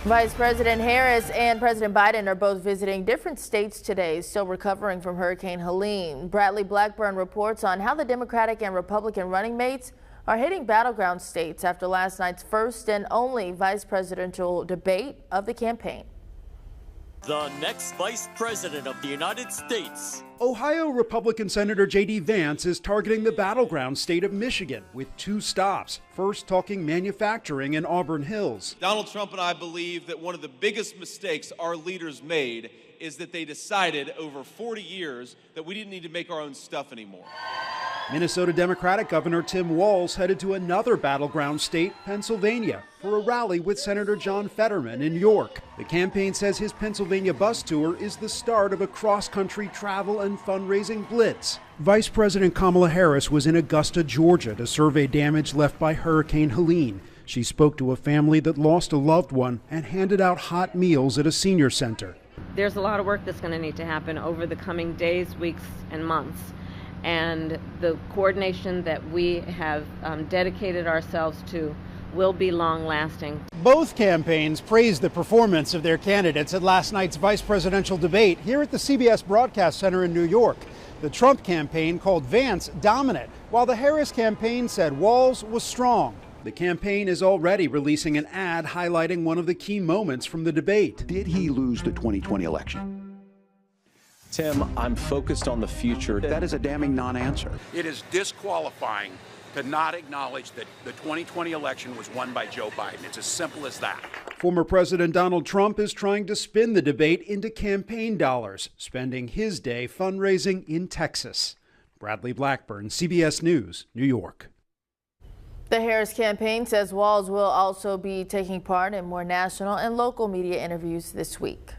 Vice President Harris and President Biden are both visiting different states today, still recovering from Hurricane Helene. Bradley Blackburn reports on how the Democratic and Republican running mates are hitting battleground states after last night's first and only vice presidential debate of the campaign. The next Vice President of the United States. Ohio Republican Senator J.D. Vance is targeting the battleground state of Michigan with two stops. First, talking manufacturing in Auburn Hills. Donald Trump and I believe that one of the biggest mistakes our leaders made is that they decided over 40 years that we didn't need to make our own stuff anymore. Minnesota Democratic Governor Tim Walz headed to another battleground state, Pennsylvania, for a rally with Senator John Fetterman in York. The campaign says his Pennsylvania bus tour is the start of a cross-country travel and fundraising blitz. Vice President Kamala Harris was in Augusta, Georgia, to survey damage left by Hurricane Helene. She spoke to a family that lost a loved one and handed out hot meals at a senior center. There's a lot of work that's going to need to happen over the coming days, weeks, and months. And the coordination that we have dedicated ourselves to will be long-lasting. Both campaigns praised the performance of their candidates at last night's vice presidential debate here at the CBS Broadcast Center in New York. The Trump campaign called Vance dominant, while the Harris campaign said Walz was strong. The campaign is already releasing an ad highlighting one of the key moments from the debate. Did he lose the 2020 election? Tim, I'm focused on the future. That is a damning non-answer. It is disqualifying to not acknowledge that the 2020 election was won by Joe Biden. It's as simple as that. Former President Donald Trump is trying to spin the debate into campaign dollars, spending his day fundraising in Texas. Bradley Blackburn, CBS News, New York. The Harris campaign says Walz will also be taking part in more national and local media interviews this week.